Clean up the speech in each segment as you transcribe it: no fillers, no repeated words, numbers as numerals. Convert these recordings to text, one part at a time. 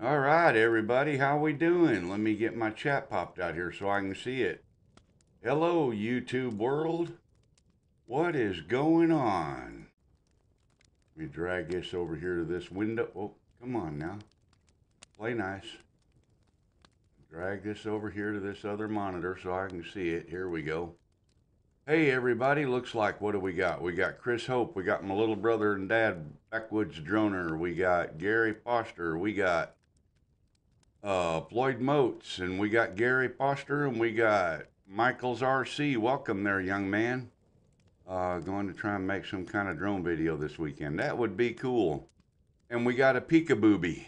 All right, everybody, how we doing? Let me get my chat popped out here so I can see it. Hello, YouTube world. What is going on? Let me drag this over here to this window. Oh, come on now. Play nice. Drag this over here to this other monitor so I can see it. Here we go. Hey, everybody. Looks like, what do we got? We got Chris Hope. We got my little brother and dad, Backwoods Droner. We got Gary Foster. We got Lloyd Moats, and we got Gary Foster, and we got Michael's RC. Welcome there, young man. Going to try and make some kind of drone video this weekend. That would be cool. And we got a peekabooby.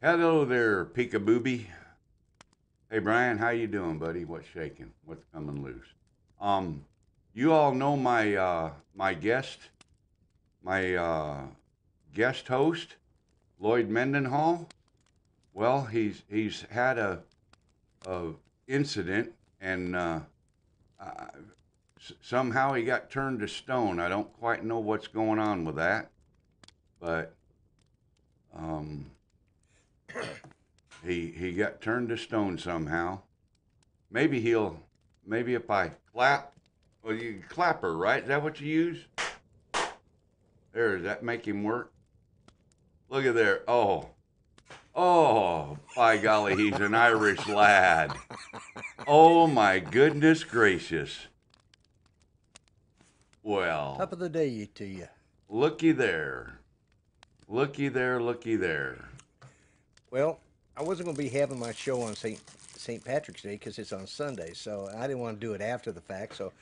Hello there, peekabooby. Hey, Brian, how you doing, buddy? What's shaking? What's coming loose? You all know my guest host, Lloyd Mendenhall. Well, he's had a incident, and somehow he got turned to stone. I don't quite know what's going on with that, but he got turned to stone somehow. Maybe if I clap, well, you clap her, right? Is that what you use? There, does that make him work? Look at there. Oh, by golly, he's an Irish lad. Oh, my goodness gracious. Well, Top of the day to you. looky there. Looky there, looky there. Well, I wasn't going to be having my show on St. Patrick's Day because it's on Sunday, so I didn't want to do it after the fact. So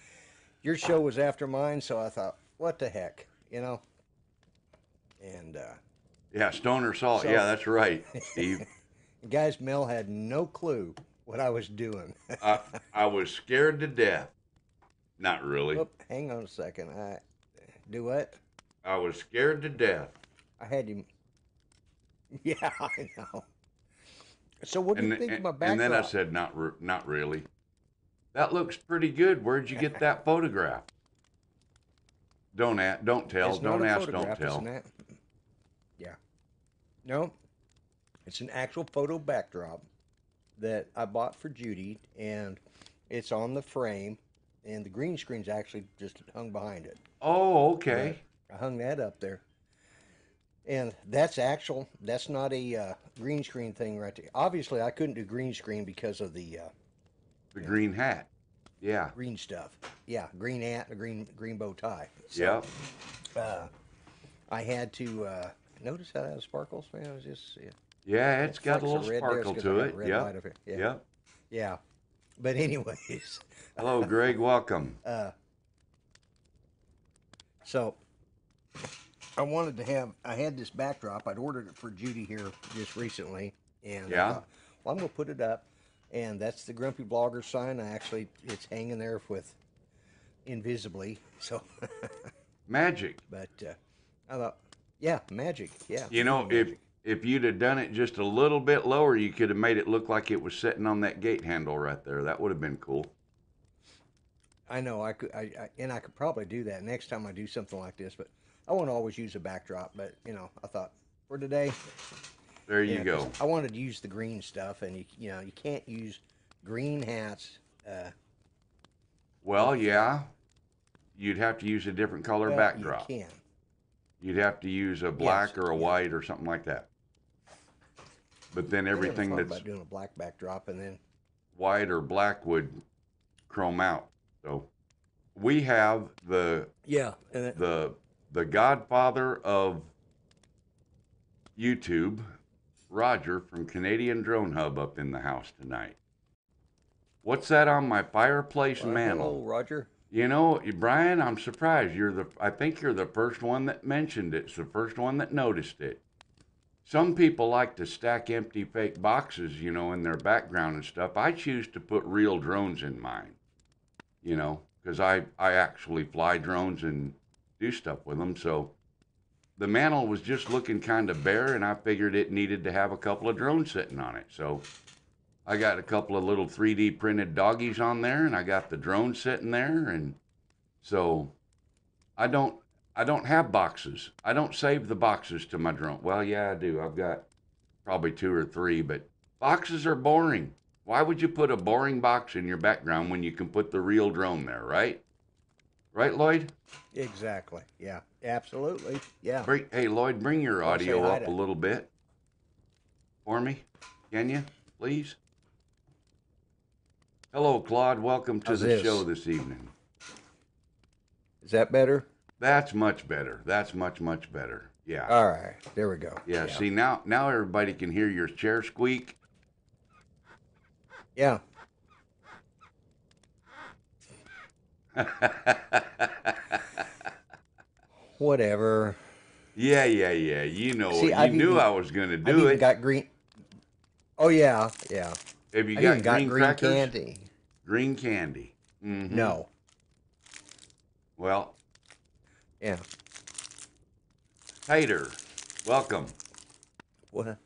your show was after mine, so I thought, what the heck, you know? And Yeah, Stoner Salt. so, Yeah, that's right, Steve. guys, Mel had no clue what I was doing. I was scared to death. Not really. Whoop, hang on a second. I do what? I was scared to death. I had you. Yeah, I know. So what do you think of my backdrop? And then I said, not really. That looks pretty good. Where'd you get that photograph? Don't tell. It's Don't not a ask. photograph, Don't tell. Yeah. No, it's an actual photo backdrop that I bought for Judy, and it's on the frame, and the green screen's actually just hung behind it. Oh, But okay. I hung that up there, and that's actual. That's not a green screen thing right there. Obviously, I couldn't do green screen because of the The green hat. Yeah. green stuff. Yeah, green hat and a green bow tie. Yep. Uh, I had to notice how that sparkles, man. It was just Yeah, it's got a flecks of little red there. It's sparkle 'cause to I got it. red Yep. light over here. Yeah. Yep. Yeah. But anyways, Hello, Greg. Welcome. so I had this backdrop. I'd ordered it for Judy here just recently. And I Yeah. thought, well, I'm going to put it up. And that's the Grumpy Blogger sign. It's hanging there with invisibly. So, Magic. but I thought, yeah, magic. Yeah. You know, magic. if you'd have done it just a little bit lower, you could have made it look like it was sitting on that gate handle right there. That would have been cool. I know and I could probably do that next time I do something like this, but I won't always use a backdrop. But I thought for today, There you 'cause go. I wanted to use the green stuff, and you can't use green hats. Well, yeah. You'd have to use a different color Well, backdrop. you can. You'd have to use a Yes, black or a yeah. white or something like that. But then I never everything thought that's about doing a black backdrop, and then white or black would chrome out. So we have yeah, and then, the godfather of YouTube, Roger from Canadian Drone Hub, up in the house tonight. What's that on my fireplace hello, mantle? Roger. You know, Brian, I'm surprised. I think you're the first one that mentioned it. It's the first one that noticed it. Some people like to stack empty fake boxes, in their background and stuff. I choose to put real drones in mine, because I actually fly drones and do stuff with them. So the mantle was just looking kind of bare, and I figured it needed to have a couple of drones sitting on it. So I got a couple of little 3D printed doggies on there, and I got the drone sitting there, and so I don't have boxes. I don't save the boxes to my drone. Well, yeah, I do. I've got probably 2 or 3, but boxes are boring. Why would you put a boring box in your background when you can put the real drone there, right? Right, Lloyd? Exactly. Yeah. Absolutely. Yeah. Hey, Lloyd, bring your I'll say audio hi up a to. little bit for me. Can you, please? Hello, Claude. Welcome to How's the show this? this evening. Is that better? That's much better. That's much, much better. Yeah. All right. There we go. Yeah. Yeah. See, now everybody can hear your chair squeak. Yeah. Whatever. Yeah. You know, See, you knew I was going to I've do even it. got green. Oh yeah, yeah. Have you I've got even got green green crackers? candy. Green candy. Mm-hmm. No. Well, Yeah. Tater, welcome. What?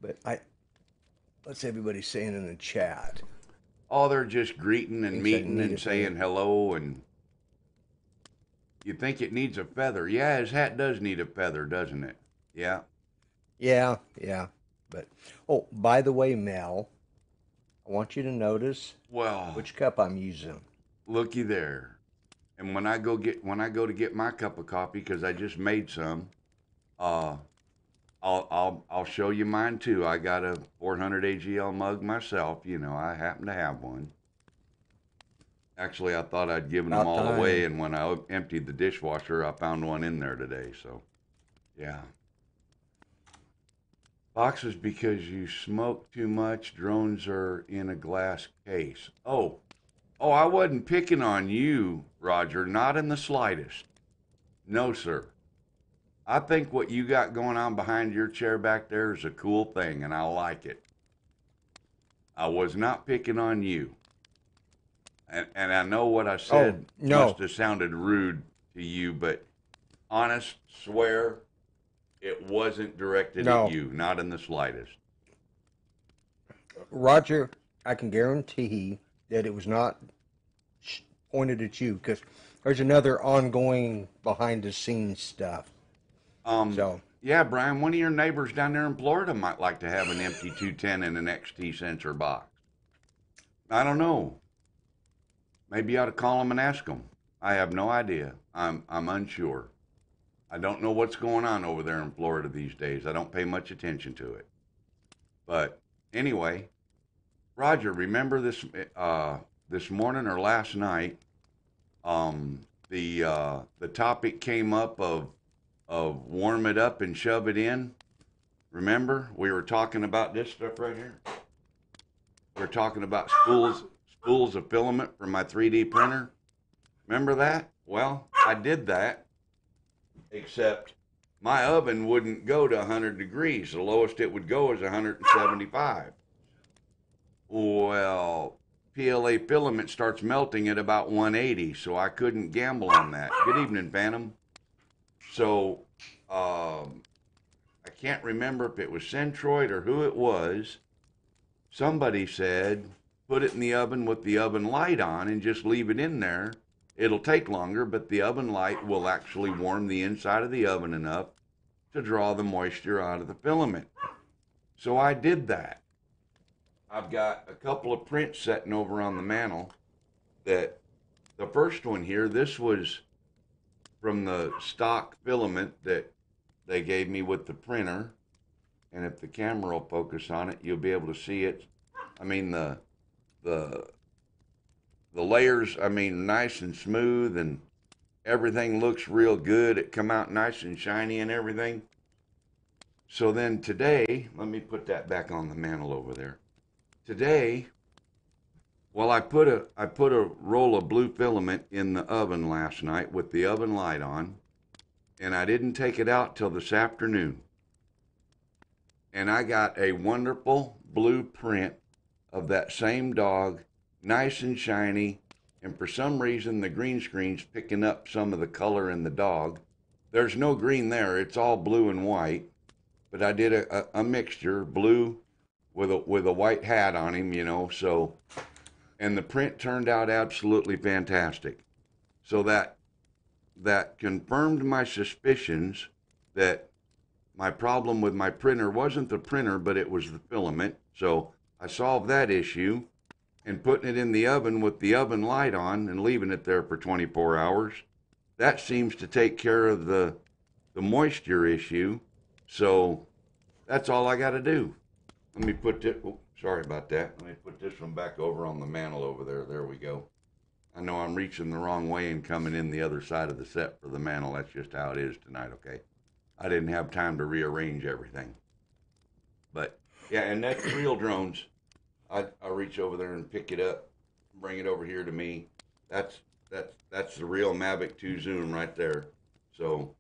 But what's everybody saying in the chat? Oh, they're just greeting and Thinks I meeting need and a saying feather. hello, and you think it needs a feather. Yeah, his hat does need a feather, doesn't it? Yeah. Yeah, yeah. But oh, by the way, Mel, I want you to notice Well, which cup I'm using. looky there. And when I go to get my cup of coffee, because I just made some, uh, I'll show you mine too. I got a 400 AGL mug myself. You know, I happen to have one. Actually, I thought I'd given them About all away, time. and when I emptied the dishwasher, I found one in there today. So, yeah. Boxes because you smoke too much. Drones are in a glass case. Oh, I wasn't picking on you, Roger. Not in the slightest. No, sir. I think what you got going on behind your chair back there is a cool thing, and I like it. I was not picking on you. And I know what I Oh, said must no. have sounded rude to you, but honest, swear, it wasn't directed at No. you, not in the slightest. Roger, I can guarantee that it was not pointed at you because there's another ongoing behind the scenes stuff. Um, So, yeah, Brian, one of your neighbors down there in Florida might like to have an empty 210 and an XT sensor box. I don't know. Maybe you ought to call them and ask them. I have no idea. I'm unsure. I don't know what's going on over there in Florida these days. I don't pay much attention to it. But anyway, Roger, remember this morning or last night? The topic came up of warm it up and shove it in. Remember, we were talking about this stuff right here. We were talking about spools of filament for my 3D printer. Remember that? Well, I did that, except my oven wouldn't go to 100 degrees. The lowest it would go is 175. Well, PLA filament starts melting at about 180, so I couldn't gamble on that. Good evening, Phantom. So, I can't remember if it was Centroid or who it was. Somebody said, put it in the oven with the oven light on and just leave it in there. It'll take longer, but the oven light will actually warm the inside of the oven enough to draw the moisture out of the filament. So I did that. I've got a couple of prints sitting over on the mantle that the first one here, this was from the stock filament that they gave me with the printer. And if the camera will focus on it, you'll be able to see it. I mean, the layers, I mean, nice and smooth, and everything looks real good. It come out nice and shiny and everything. So then today, let me put that back on the mantle over there. Today, well, I put a roll of blue filament in the oven last night with the oven light on, and I didn't take it out till this afternoon. And I got a wonderful blueprint of that same dog, nice and shiny, and for some reason the green screen's picking up some of the color in the dog. There's no green there, it's all blue and white, but I did a mixture, blue with a white hat on him, you know, so, and the print turned out absolutely fantastic. So that that confirmed my suspicions that my problem with my printer wasn't the printer, but it was the filament. So I solved that issue, and putting it in the oven with the oven light on and leaving it there for 24 hours. That seems to take care of the moisture issue. So that's all I got to do. Let me put this, oh, sorry about that. Let me put this one back over on the mantle over there. There we go. I know I'm reaching the wrong way and coming in the other side of the set for the mantle. That's just how it is tonight, okay? I didn't have time to rearrange everything. But, yeah, and that's real drones. I reach over there and pick it up, bring it over here to me. That's the real Mavic 2 Zoom right there. So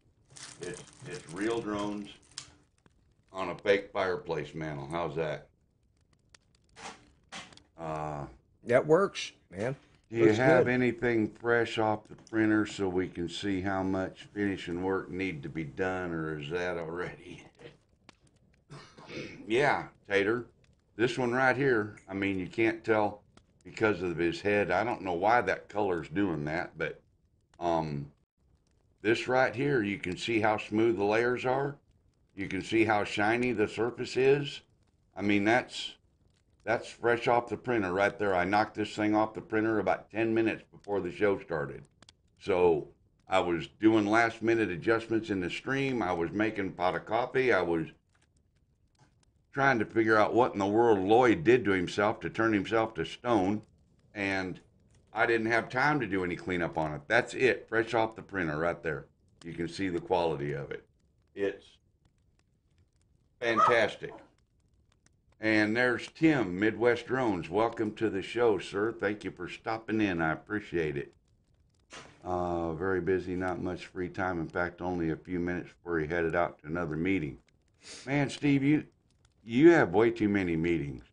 it's real drones on a fake fireplace mantle. How's that? That works, man. Do you have anything fresh off the printer so we can see how much finishing work need to be done, or is that already? Yeah, Tater. This one right here, I mean, you can't tell because of his head. I don't know why that color's doing that, but this right here, you can see how smooth the layers are. You can see how shiny the surface is. I mean, that's fresh off the printer right there. I knocked this thing off the printer about 10 minutes before the show started. So I was doing last minute adjustments in the stream. I was making a pot of coffee. I was trying to figure out what in the world Lloyd did to himself to turn himself to stone, and I didn't have time to do any cleanup on it. That's it, fresh off the printer right there. You can see the quality of it. It's fantastic. And there's Tim, Midwest Drones. Welcome to the show, sir. Thank you for stopping in. I appreciate it. Very busy, not much free time. In fact, only a few minutes before he headed out to another meeting. Man, Steve, you have way too many meetings.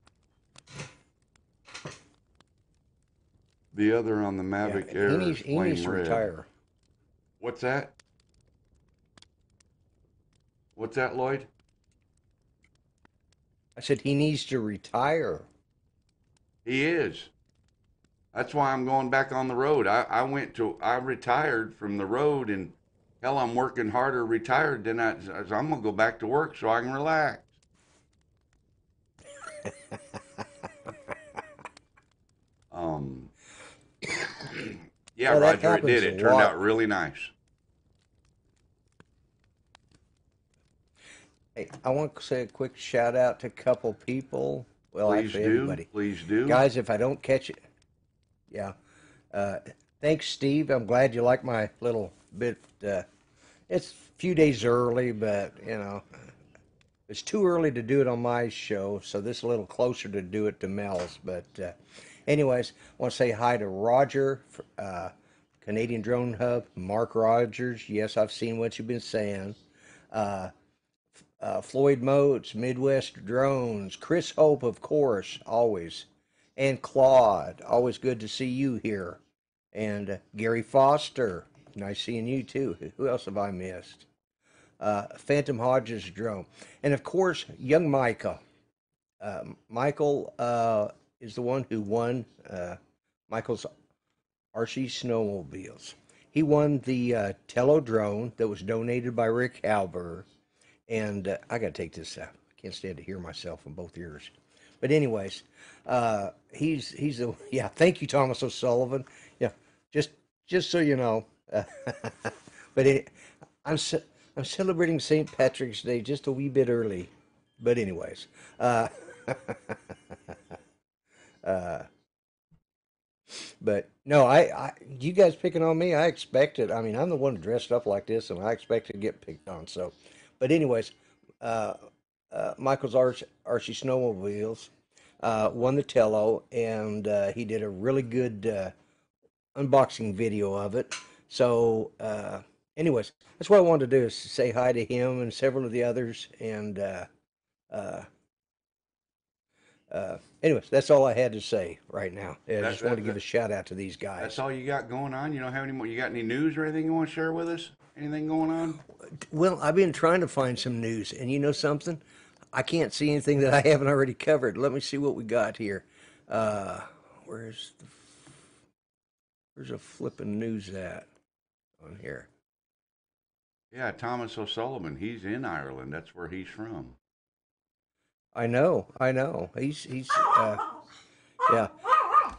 The other on the Mavic Air is he needs to flame red. retire. What's that? What's that, Lloyd? I said he needs to retire. He is. That's why I'm going back on the road. I retired from the road, and hell, I'm working harder retired than so I'm going to go back to work so I can relax. Yeah, well, Roger, it did. It turned out really nice. Hey, I want to say a quick shout out to a couple people. Well, Please actually, do. everybody. Please do. Guys, if I don't catch it, yeah. Thanks, Steve. I'm glad you like my little bit. It's a few days early, but, you know, it's too early to do it on my show, so this is a little closer to do it to Mel's. But anyways, I want to say hi to Roger, Canadian Drone Hub, Mark Rogers. Yes, I've seen what you've been saying. Floyd Moats, Midwest Drones, Chris Hope, of course, always, and Claude. Always good to see you here. And Gary Foster, nice seeing you too. Who else have I missed? Phantom Hodges Drone, and of course, young Michael. Michael is the one who won Michael's RC snowmobiles. He won the Tello drone that was donated by Rick Halber. And I got to take this out. I can't stand to hear myself in both ears. But anyways, he's the, yeah, thank you, Thomas O'Sullivan. Yeah, just so you know. But I'm celebrating St. Patrick's Day just a wee bit early. But anyways, but no, you guys picking on me, I expect it. I mean, I'm the one dressed up like this, and I expect to get picked on. So, but anyways, Michael's RC Snowmobiles won the Tello, and he did a really good unboxing video of it. So, anyways, that's what I wanted to do, is say hi to him and several of the others. And anyways, that's all I had to say right now. I just wanted to give a shout out to these guys. That's all you got going on? You don't have any more? You got any news or anything you want to share with us? Anything going on? Well, I've been trying to find some news, and you know something? I can't see anything that I haven't already covered. Let me see what we got here. Where's a flipping news at on here? Yeah, Thomas O'Sullivan. He's in Ireland. That's where he's from. I know, I know. He's yeah.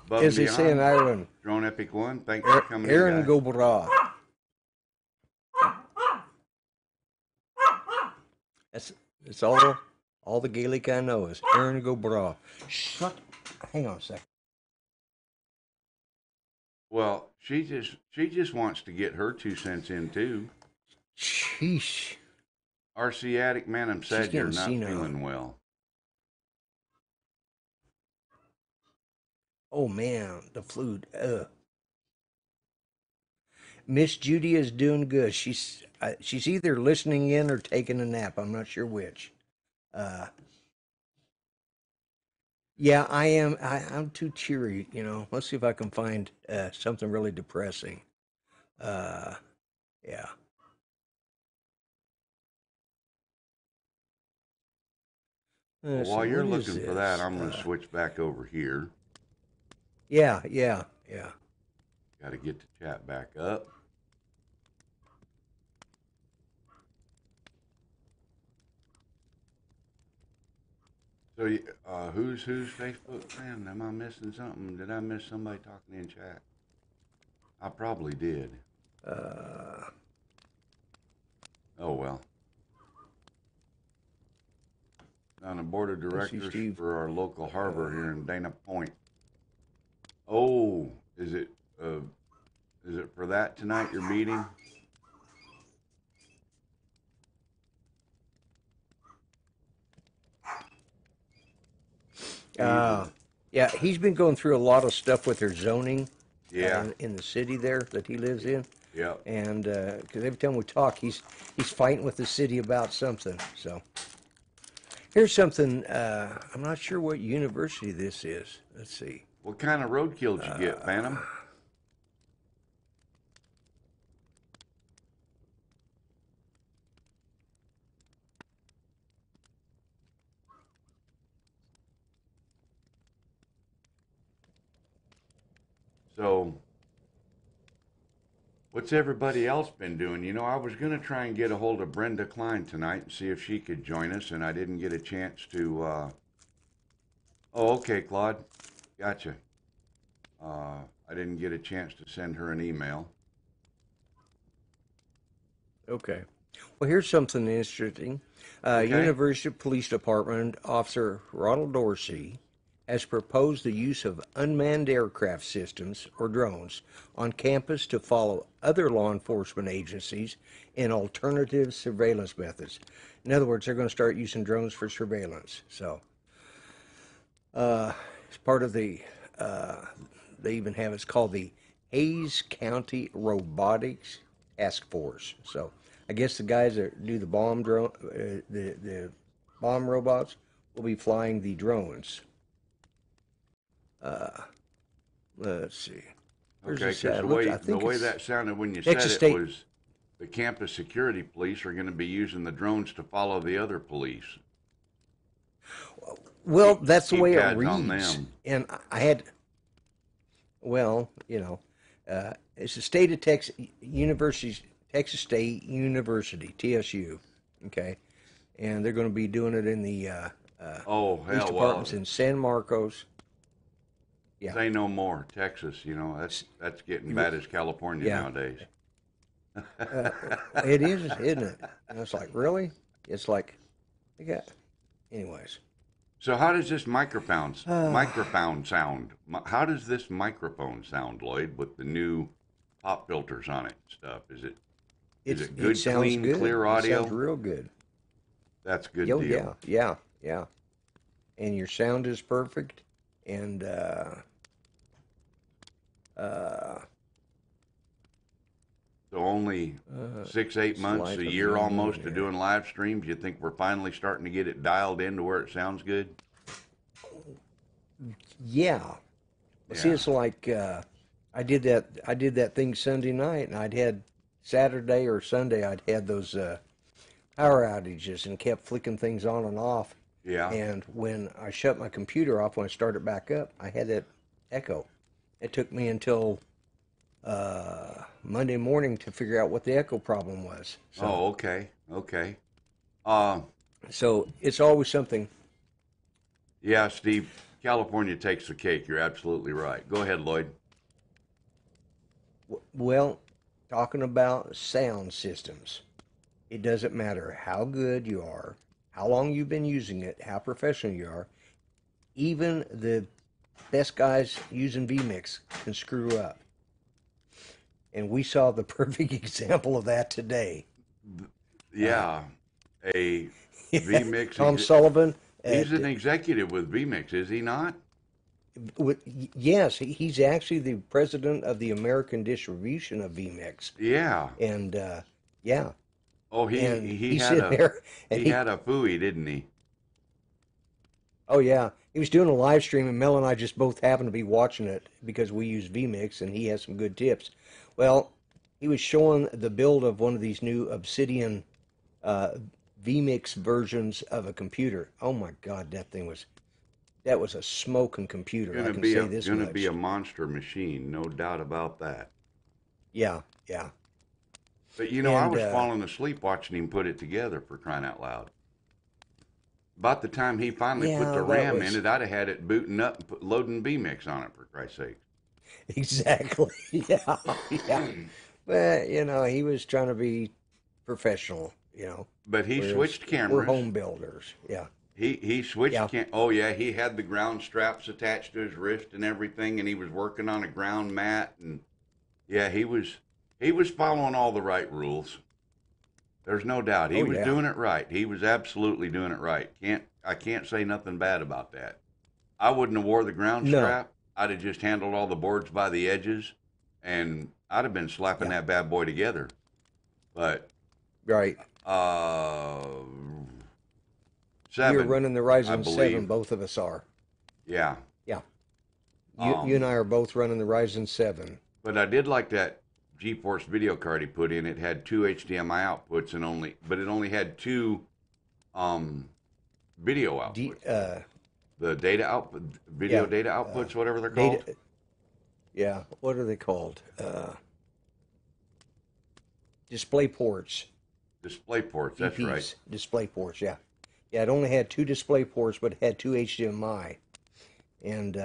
Above and As they say in beyond, Ireland, Drone Epic One. Thanks for coming in, Aaron guys. go bra. That's that's all the Gaelic I know is Aaron go bra. Shut. Hang on a second. Well, she just wants to get her 2 cents in too. Sheesh. RC Addict, man, I'm She's sad you're getting not senile. feeling well. Oh man, the flu. Miss Judy is doing good. She's either listening in or taking a nap. I'm not sure which. Uh, yeah, I am. I'm too cheery. You know. Let's see if I can find something really depressing. Uh, yeah. Well, Let's while see. you're What is looking for that, this? I'm going to switch back over here. Yeah, yeah, yeah. Got to get the chat back up. So, who's Facebook friend? Am I missing something? Did I miss somebody talking in chat? I probably did. Uh, Oh well. On the board of let's see, directors Steve. for our local harbor here in Dana Point. Oh, is it for that tonight? Your meeting? Uh, yeah, he's been going through a lot of stuff with their zoning Yeah. in the city there that he lives in. Yeah. And because every time we talk, he's fighting with the city about something. So here's something. I'm not sure what university this is. Let's see. What kind of roadkill did you get, Phantom? So, what's everybody else been doing? You know, I was going to try and get a hold of Brenda Klein tonight and see if she could join us, and I didn't get a chance to. Oh, okay, Claude. Gotcha. I didn't get a chance to send her an email. Okay. Well, here's something interesting. Okay. University Police Department Officer Ronald Dorsey has proposed the use of unmanned aircraft systems or drones on campus to follow other law enforcement agencies in alternative surveillance methods. In other words, they're going to start using drones for surveillance. So, it's part of they even have, it's called the Hayes County Robotics Task Force. So, I guess the guys that do the bomb drone, the bomb robots, will be flying the drones. Let's see. Where's Okay, this because at? the I the think way it's that sounded when you said Texas it State. was the campus security police are going to be using the drones to follow the other police. Well, that's the Keep way it tabs on reads. them. And I had, well, it's the state of Texas University, Texas State University, TSU. Okay, and they're going to be doing it in the Oh police hell, well, departments in San Marcos. Yeah, say no more. Texas, you know that's getting bad as California yeah. nowadays. It is, isn't it? And it's like, really? It's like, yeah. Anyways, So how does this microphone sound? How does this microphone sound, Lloyd, with the new pop filters on it and stuff? Is it good, it sounds clean, good. clear It sounds audio? real good. That's a good Oh deal. yeah. And your sound is perfect. And So only 6, 8 months, life a of year the almost unknown to here. doing live streams. You think we're finally starting to get it dialed in to where it sounds good? Yeah. See, Yeah. it's like I did that thing Sunday night, and I'd had Saturday or Sunday. I'd had those power outages and kept flicking things on and off. Yeah. And when I shut my computer off, when I started back up, I had that echo. It took me until Monday morning to figure out what the echo problem was. Oh, okay, okay. Uh, So it's always something. yeah, Steve, California takes the cake. You're absolutely right. Go ahead, Lloyd. Well, talking about sound systems, it doesn't matter how good you are, how long you've been using it, how professional you are. Even the best guys using vMix can screw up. And we saw the perfect example of that today. Yeah, a VMix. Tom Sullivan He's at an executive with VMix, is he not? with, yes, he's actually the president of the American distribution of vMix, Yeah. and yeah, Oh, and he he's had sitting there, and he had a FUI, didn't he? oh yeah, he was doing a live stream, and Mel and I just both happened to be watching it because we use vMix, and he has some good tips. Well, he was showing the build of one of these new Obsidian uh, vMix versions of a computer. Oh my God, that was a smoking computer. I can say this Gonna be much. a monster machine, no doubt about that. Yeah, yeah, But you know, I and was falling asleep watching him put it together for crying out loud. About the time he finally put yeah, the that RAM in was it, I'd have had it booting up and loading VMix on it for Christ's sake. exactly. Yeah, yeah. But he was trying to be professional. But he Whereas switched we're cameras. home builders. Yeah, He switched yeah, cam. Oh yeah, he had the ground straps attached to his wrist and everything, and he was working on a ground mat, and yeah, he was following all the right rules. There's no doubt he oh was yeah. doing it right. He was absolutely doing it right. I can't say nothing bad about that. I wouldn't have wore the ground No, strap. I'd have just handled all the boards by the edges, and I'd have been slapping yeah, that bad boy together. But right. uh, We are 7, running the I Ryzen 7. believe. Both of us are. Yeah. Yeah, you and I Um, are both running the Ryzen 7. but I did like that GeForce video card he put in. It had two HDMI outputs but it only had two um, video D, outputs. The data output, video yeah, data uh, outputs, whatever they're data. called. Yeah, what are they called? Display ports. Display ports. That's right. DPs. Display ports. Yeah, yeah. It only had two display ports, but it had two HDMI, and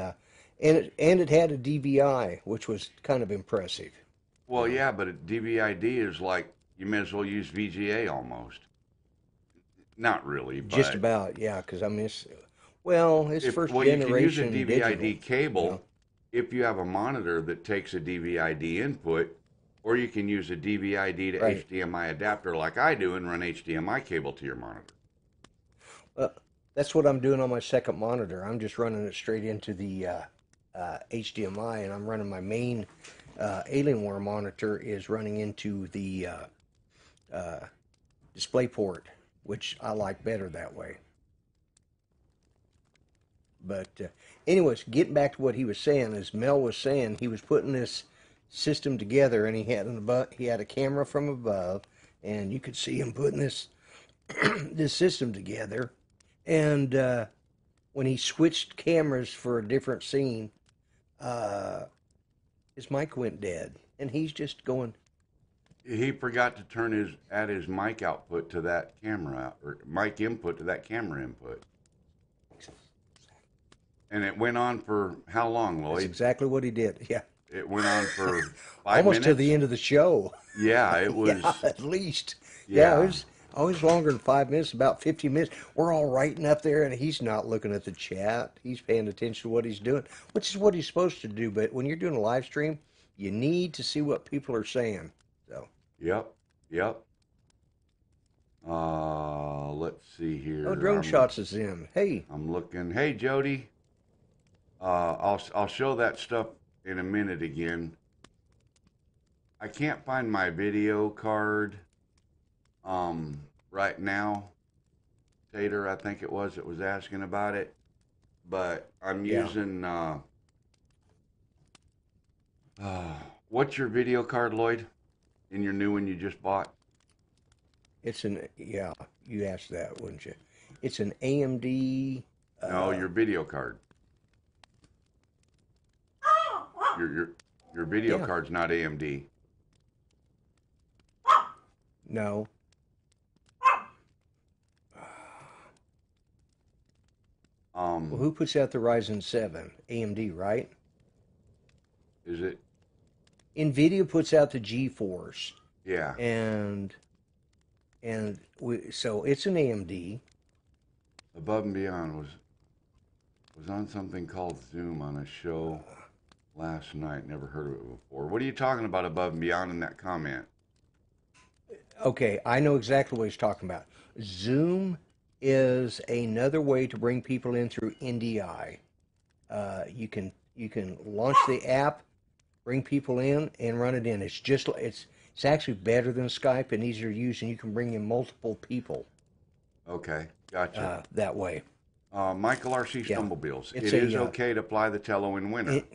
it had a DVI, which was kind of impressive. Well, yeah, but a DVID is like you may as well use VGA almost. Not really, Just but about, yeah. Because I mean, it's if first well, you can use a generation digital. DVID cable if you have a monitor that takes a DVID input, or you can use a DVID to Right. HDMI adapter like I do and run HDMI cable to your monitor. Uh, that's what I'm doing on my second monitor. I'm just running it straight into the HDMI, and I'm running my main Alienware monitor is running into the DisplayPort, which I like better that way. But anyways, getting back to what he was saying, as Mel was saying, he was putting this system together, and he had a camera from above, and you could see him putting this this system together. And when he switched cameras for a different scene, uh, his mic went dead, and he's just going, He forgot to turn his mic output to that camera out, or mic input to that camera input. And it went on for how long, "That's Lloyd? exactly what he did." Yeah, It went on for 5 almost to the minutes. end of the show. Yeah, it Yeah, was. at least. Yeah, it Yeah, was always longer than 5 minutes, about 15 minutes. We're all writing up there, and he's not looking at the chat. He's paying attention to what he's doing, which is what he's supposed to do. But when you're doing a live stream, you need to see what people are saying. So, yep, yep. Let's see oh, here. drone shots is in. Hey, I'm looking. Hey, Jody. I'll show that stuff in a minute again. I can't find my video card right now. Tater, I think it was asking about it, but I'm yeah, using what's your video card, Lloyd? In your new one you just bought? yeah. You asked that, wouldn't you? It's an AMD. No, your video card. Your Your video Yeah. card's not AMD. No. Well, who puts out the Ryzen 7? AMD, right? Is it? NVIDIA puts out the GeForce, Yeah. and so it's an AMD. Above and Beyond was on something called Zoom on a show last night. Never heard of it before. What are you talking about Above and Beyond in that comment? Okay, I know exactly what he's talking about. Zoom is another way to bring people in through NDI. You can launch the app, bring people in, and run it in. It's actually better than Skype and easier to use, and you can bring in multiple people Okay, gotcha. that way. Michael R.C. Yeah, Stumblebills. it's It is okay to apply the Tello in winter. it,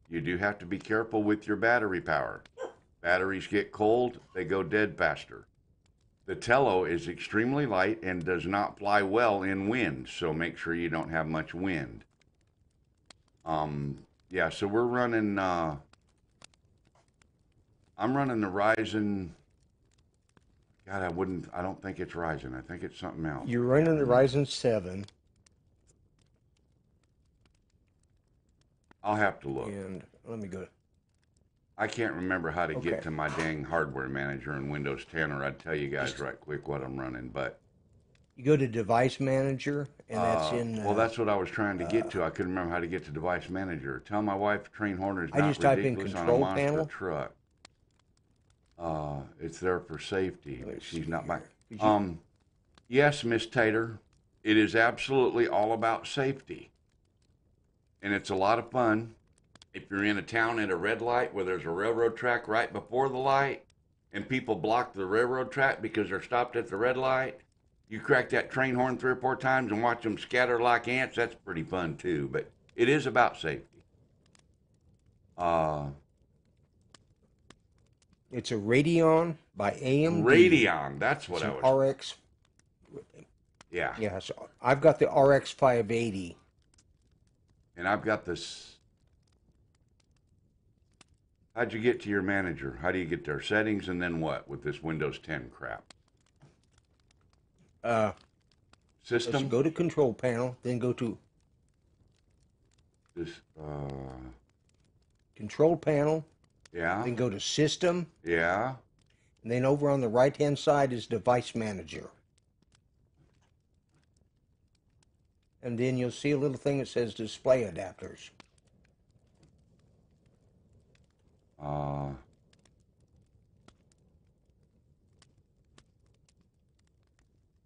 You do have to be careful with your battery power. Batteries get cold, they go dead faster. The Tello is extremely light and does not fly well in wind, so make sure you don't have much wind. Yeah, so we're running, I'm running the Ryzen. God, I don't think it's Ryzen. I think it's something else. you're running the Ryzen 7, I'll have to look. and let me go. I can't remember how to Okay. get to my dang hardware manager in Windows 10, or I'd tell you guys right quick what I'm running, but. You go to Device Manager, and that's in. Well, that's what I was trying to get to. I couldn't remember how to get to Device Manager. Tell my wife Train Horner is I not just type in ridiculous on a Control monster Panel. truck. It's there for safety. Let's She's see not back. here. Yes, Miss Tater, it is absolutely all about safety, and it's a lot of fun. If you're in a town at a red light where there's a railroad track right before the light, and people block the railroad track because they're stopped at the red light, you crack that train horn 3 or 4 times and watch them scatter like ants. That's pretty fun too, but it is about safety. It's a Radeon by AMD. Radeon, that's what It's I an was. RX. Yeah, Yeah, so I've got the RX 580. and I've got this. How'd you get to your manager? How do you get there? Settings and then what with this Windows 10 crap? Let's System? go to Control Panel, then go to This, Control Panel, yeah, then go to System, yeah. and then over on the right-hand side is Device Manager. And then you'll see a little thing that says Display Adapters.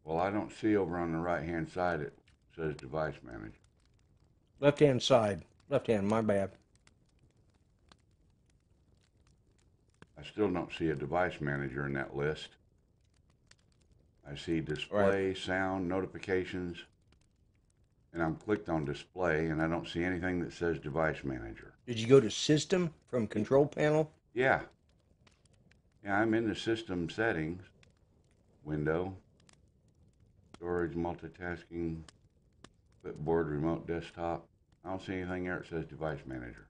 Well, I don't see over on the right-hand side it says Device Manager. Left-hand side. Left-hand, my bad. I still don't see a Device Manager in that list. I see Display, Sound, Notifications, and I'm clicked on Display, and I don't see anything that says Device Manager. Did you go to System from Control Panel? Yeah. Yeah, I'm in the System Settings. Window. Storage, multitasking, clipboard, remote desktop. I don't see anything there that says Device Manager.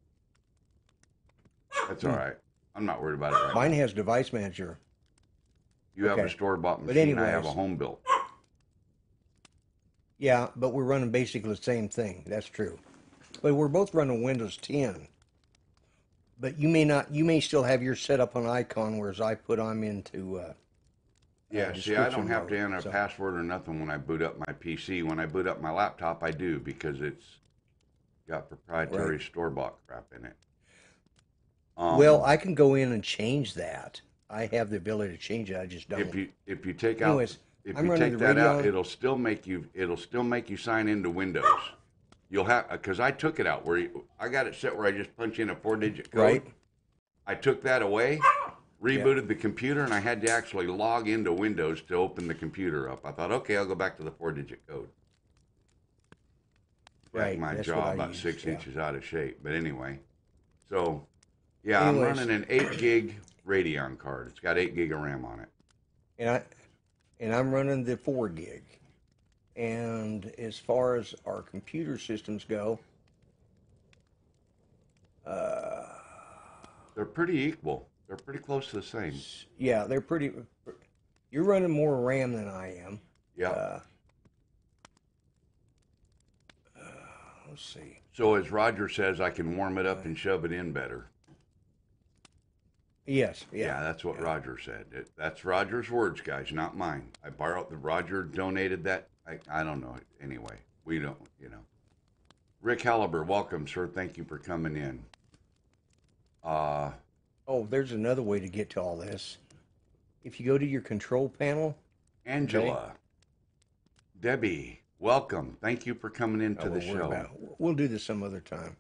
That's all right. I'm not worried about it right Mine now. has Device Manager. You have a okay. store-bought But machine. I have a anyways. home-built. Yeah, but we're running basically the same thing. That's true. But we're both running Windows 10. But you may not. You may still have yours set up on icon, whereas I put them into. Yeah, see, I don't description have to mode, enter a so. password or nothing when I boot up my PC. When I boot up my laptop, I do because it's got proprietary store-bought crap in it. Well, I can go in and change that. I have the ability to change it. I just don't. If you take Anyways, out if I'm you running take the that out, Radeon. it'll still make you sign into Windows. You'll have because I took it out I got it set where I just punch in a 4-digit code. Right. I took that away, rebooted the computer, and I had to actually log into Windows to open the computer up. I thought, okay, I'll go back to the 4-digit code. Right, My that's jaw what I about use, 6 yeah. inches out of shape. But anyway, so yeah, Anyways. I'm running an 8 gig Radeon card. It's got 8 gig of RAM on it. And I'm running the 4 gig. And as far as our computer systems go, They're pretty equal. They're pretty close to the same. Yeah, they're pretty. You're running more RAM than I am. Yep. Uh, let's see. So as Roger says, I can warm it up and shove it in better. Yes. Yeah, that's what Roger said. That's Roger's words, guys, not mine. I borrowed the Roger donated that. I don't know. Anyway, we don't, you know. Rick Halliber, welcome, sir. Thank you for coming in. Oh, there's another way to get to all this. If you go to your control panel, Angela, okay. Debbie, welcome. Thank you for coming into the show. We'll do this some other time.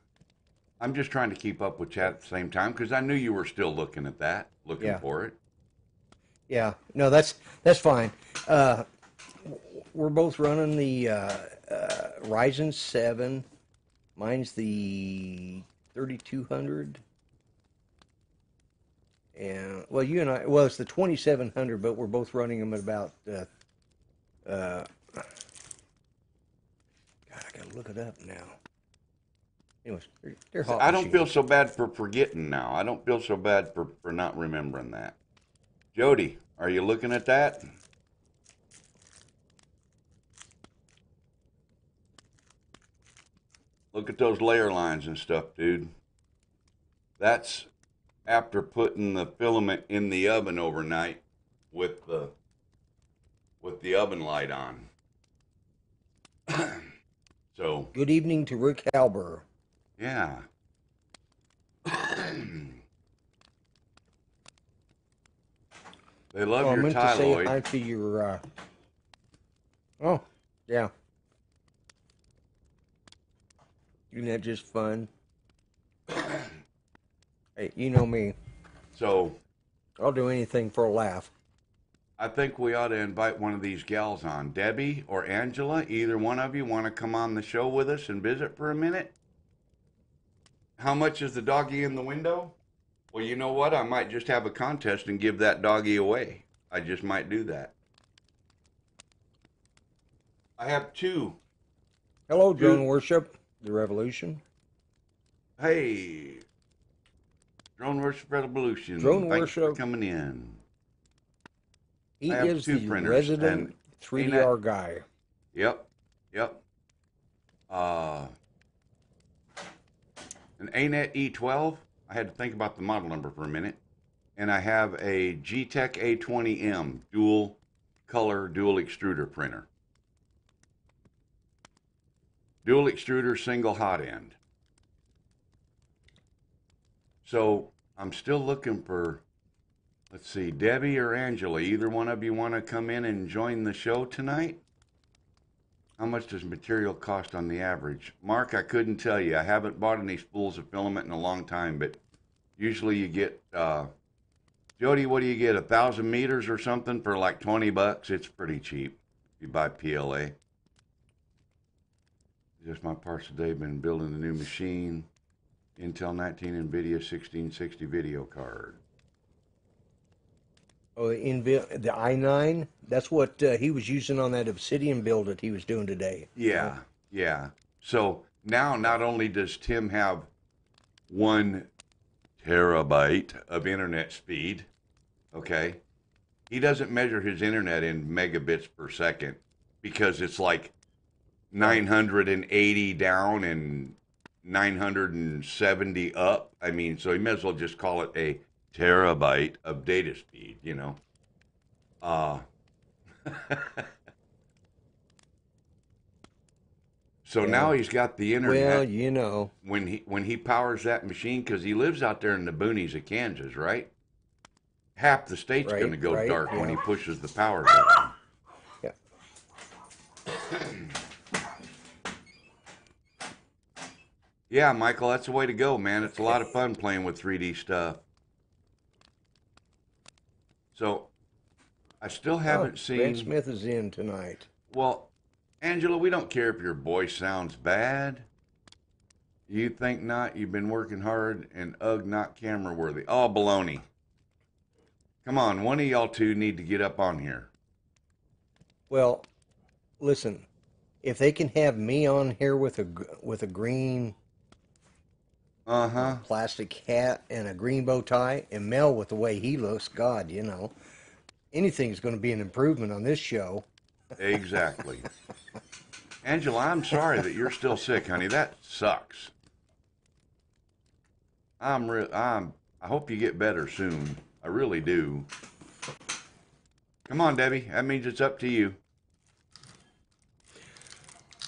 I'm just trying to keep up with chat at the same time because I knew you were still looking at that, looking for it. Yeah, no, that's fine. We're both running the Ryzen 7. Mine's the 3200. And well, you and I, well, it's the 2700, but we're both running them at about. God, I gotta look it up now. Anyways, they're hot. I don't feel so bad for forgetting now. I don't feel so bad for not remembering that. Jody, are you looking at that? Look at those layer lines and stuff, dude. That's after putting the filament in the oven overnight with the oven light on. So good evening to Rick Halber. Yeah. They love your tie, Lloyd. Lloyd. I meant to say hi to your. Oh, yeah. Isn't that just fun? Hey, you know me. So I'll do anything for a laugh. I think we ought to invite one of these gals on. Debbie or Angela, either one of you want to come on the show with us and visit for a minute? How much is the doggy in the window? Well, you know what? I might just have a contest and give that doggy away. I just might do that. I have two. Hello, Drone Worship, the Revolution. Hey, Drone Worship Revolution. Drone Thanks Worship for coming in. He is the resident 3DR guy. Yep. An ANET E12. I had to think about the model number for a minute. And I have a G-Tech A20M dual color, dual extruder printer. Dual extruder, single hot end. So I'm still looking for, let's see, Debbie or Angela. Either one of you want to come in and join the show tonight? How much does material cost on the average? Mark, I couldn't tell you. I haven't bought any spools of filament in a long time, but usually you get, Jody, what do you get, 1,000 meters or something for like $20? It's pretty cheap if you buy PLA. Just my parts today, been building a new machine, Intel 19 NVIDIA 1660 video card. Oh, the i9, that's what he was using on that Obsidian build that he was doing today. Yeah. So now not only does Tim have 1 terabyte of internet speed, okay, he doesn't measure his internet in megabits per second because it's like 980 down and 970 up. I mean, so he may as well just call it a terabyte of data speed, you know. So now he's got the internet. Well, you know, when he powers that machine, because he lives out there in the boonies of Kansas, right? Half the state's going to go dark when he pushes the power button. Yeah. Yeah, Michael, that's the way to go, man. It's a lot of fun playing with 3D stuff. So, I still haven't seen... Ben Smith is in tonight. Well, Angela, we don't care if your voice sounds bad. You think not? You've been working hard and not camera worthy. Oh, baloney. Come on, one of y'all two need to get up on here. Well, listen, if they can have me on here with a green Uh-huh. plastic hat and a green bow tie, and Mel with the way he looks. God, anything's going to be an improvement on this show. Exactly. Angela, I'm sorry that you're still sick, honey. That sucks. I hope you get better soon. I really do. Come on, Debbie. That means it's up to you.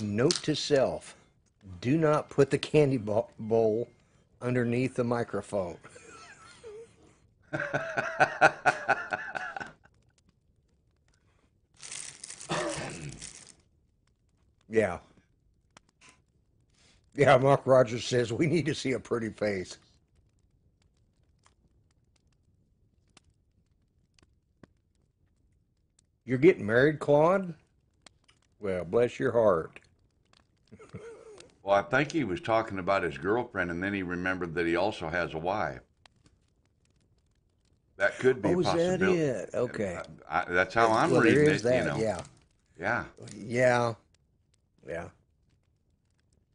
Note to self: do not put the candy bowl underneath the microphone. Yeah. Yeah, Mark Rogers says we need to see a pretty face. You're getting married, Claude? Well, bless your heart. Well, I think he was talking about his girlfriend, and then he remembered that he also has a wife. That could be a Oh, is that possibility. it? Okay. That's how I'm Well, there reading is it, you that. know. Yeah. Yeah. Yeah. Yeah.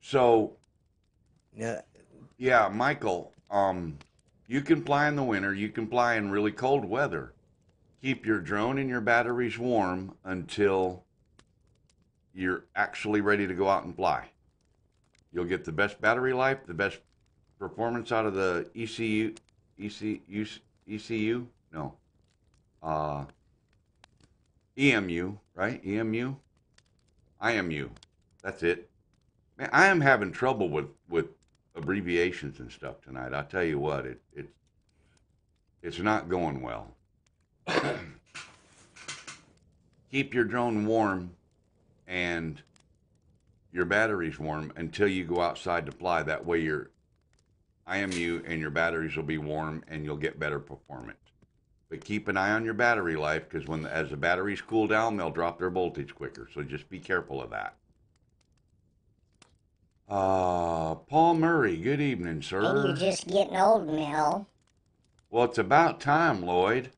So, Yeah. yeah, Michael, you can fly in the winter. You can fly in really cold weather. Keep your drone and your batteries warm until you're actually ready to go out and fly. You'll get the best battery life, the best performance out of the ECU? No. Uh, EMU, right? EMU? IMU. That's it. Man, I am having trouble with abbreviations and stuff tonight. I tell you what, it's not going well. Keep your drone warm and your batteries warm until you go outside to fly. That way your IMU and your batteries will be warm and you'll get better performance. But keep an eye on your battery life because as the batteries cool down, they'll drop their voltage quicker. So just be careful of that. Paul Murray, good evening, And sir. you're just getting old, Mel. Well, it's about time, Lloyd.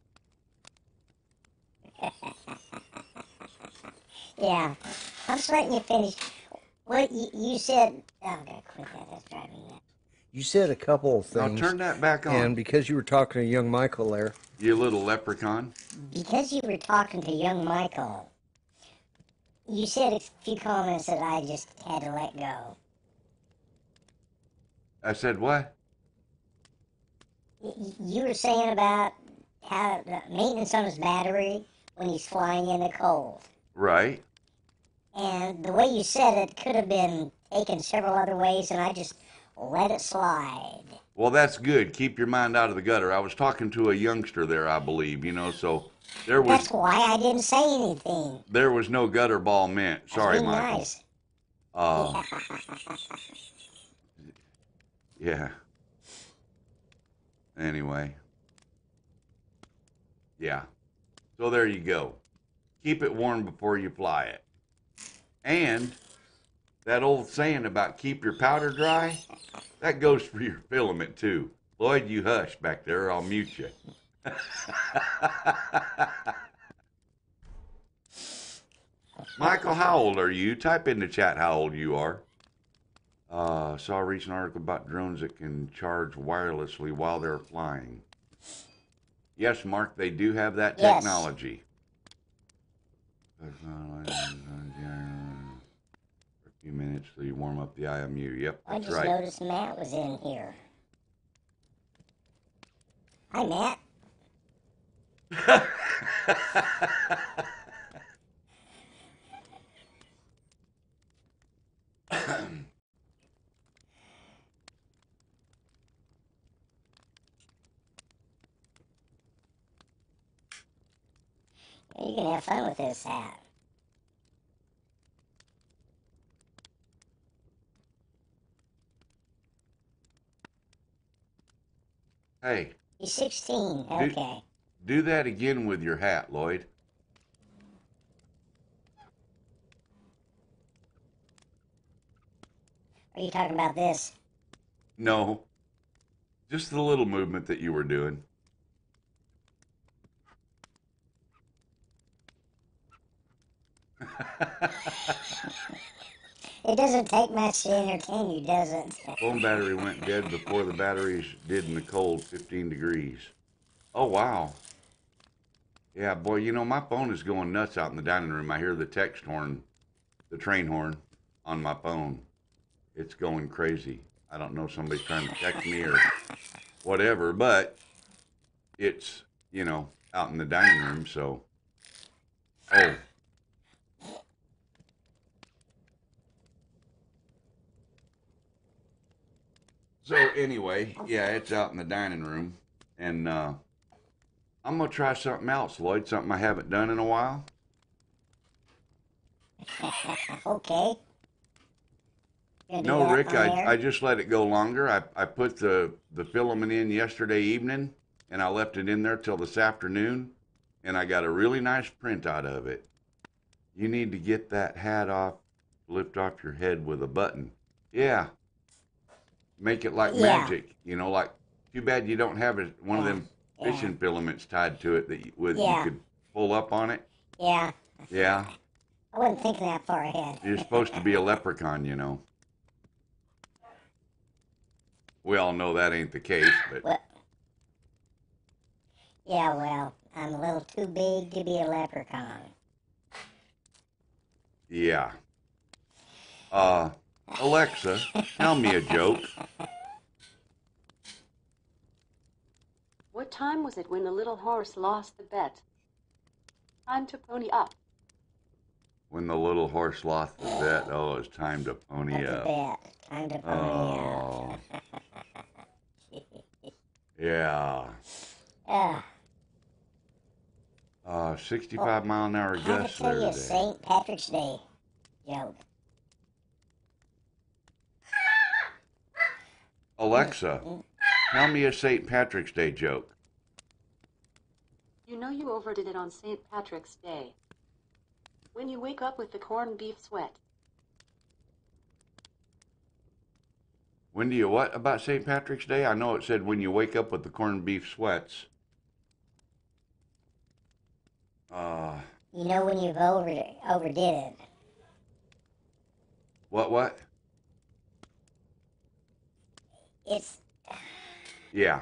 Yeah. I'm just letting you finish. What you said. Oh, I gotta quit that. That's driving me nuts. You said a couple of Now things, turn that back on, and because you were talking to young Michael there, you little leprechaun. Because you were talking to young Michael, you said a few comments that I just had to let go. I said, what? You were saying about how the maintenance on his battery when he's flying in the cold. Right. And the way you said it could have been taken several other ways, and I just let it slide. Well, that's good. Keep your mind out of the gutter. I was talking to a youngster there, I believe, so That's why I didn't say anything. there was no gutter ball meant. That's Sorry, being Michael. nice. Uh, yeah. Anyway. Yeah. So there you go. Keep it warm before you fly it. And that old saying about keep your powder dry, that goes for your filament too. Lloyd, you hush back there, or I'll mute you. Michael, how old are you? Type in the chat how old you are. Saw a recent article about drones that can charge wirelessly while they're flying. Yes, Mark, they do have that Yes. technology. For a few minutes till you warm up the IMU. Yep, I that's just right. noticed Matt was in here. Hi, Matt. You can have fun with this hat. Hey, He's 16. Okay. do that again with your hat, Lloyd. Are you talking about this? No, just the little movement that you were doing. It doesn't take much to entertain you, does it? Phone battery went dead before the batteries did in the cold, 15 degrees. Oh, wow. Yeah, boy, you know, my phone is going nuts out in the dining room. I hear the text horn, the train horn on my phone. It's going crazy. I don't know if somebody's trying to text me or whatever, but it's, you know, out in the dining room, so. Oh. So anyway, yeah, it's out in the dining room, and I'm gonna try something else, Lloyd. Something I haven't done in a while. Okay. Gonna do No, that Rick, on I air? just let it go longer. I put the filament in yesterday evening, and I left it in there till this afternoon, and I got a really nice print out of it. You need to get that hat off, lift off your head with a button. Yeah, make it like Yeah. magic. You know, like too bad you don't have one of Yeah. them Yeah. fishing filaments tied to it that you Yeah. could pull up on it. Yeah. Yeah, I wasn't thinking that far ahead. you're supposed to be a leprechaun, you know. We all know that ain't the case, but Well, yeah, well, I'm a little too big to be a leprechaun. yeah. Alexa, tell me a joke. What time was it when the little horse lost the bet? Time to pony up. When the little horse lost the bet, oh, it's time to pony That's a up. bet. Time to pony Oh, yeah. up. 65 mile an hour I have gusts to tell there you a today. St. Patrick's Day joke. Alexa, tell me a St. Patrick's Day joke. You know you overdid it on St. Patrick's Day. When you wake up with the corned beef sweat. When do you what about St. Patrick's Day? I know it said when you wake up with the corned beef sweats. You know when you've overdid it. What? It's Yeah.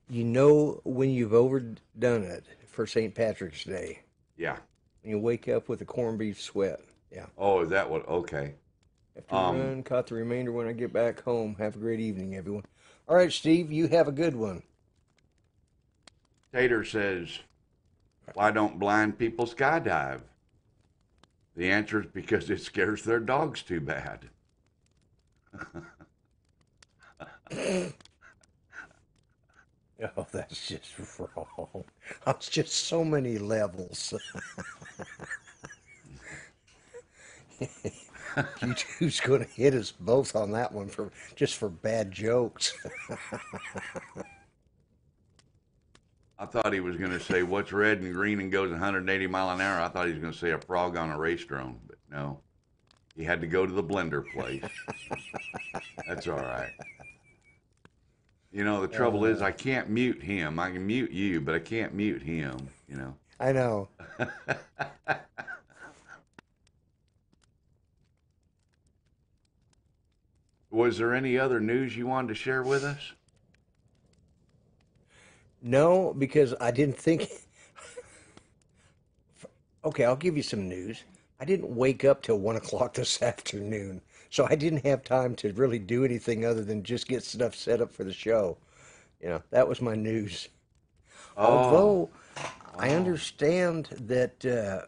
You know when you've overdone it for St. Patrick's Day. Yeah. When you wake up with a corned beef sweat. Yeah. Oh, is that what? Okay. Have to run, caught the remainder when I get back home. Have a great evening, everyone. All right, Steve, you have a good one. Tater says, why don't blind people skydive? The answer is because it scares their dogs too bad. Oh, that's just wrong. It's just so many levels. You two's going to hit us both on that one for bad jokes. I thought he was going to say, what's red and green and goes 180 mile an hour? I thought he was going to say a frog on a race drone, but no. He had to go to the blender place. That's all right. You know, the trouble is I can't mute him. I can mute you, but I can't mute him, you know. I know. Was there any other news you wanted to share with us? No, because I didn't think. Okay, I'll give you some news. I didn't wake up till 1 o'clock this afternoon, so I didn't have time to really do anything other than just get stuff set up for the show. You know, that was my news. Although I understand that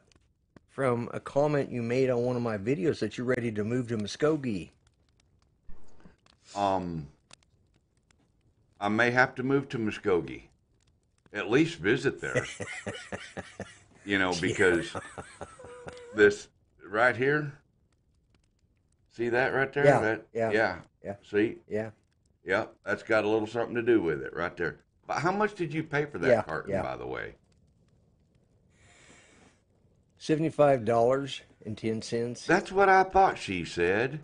from a comment you made on one of my videos that you're ready to move to Muskogee. I may have to move to Muskogee. At least visit there. You know, because this right here, see that right there? Yeah. See? Yeah. Yep, that's got a little something to do with it right there. But how much did you pay for that carton, by the way? $75.10. That's what I thought she said.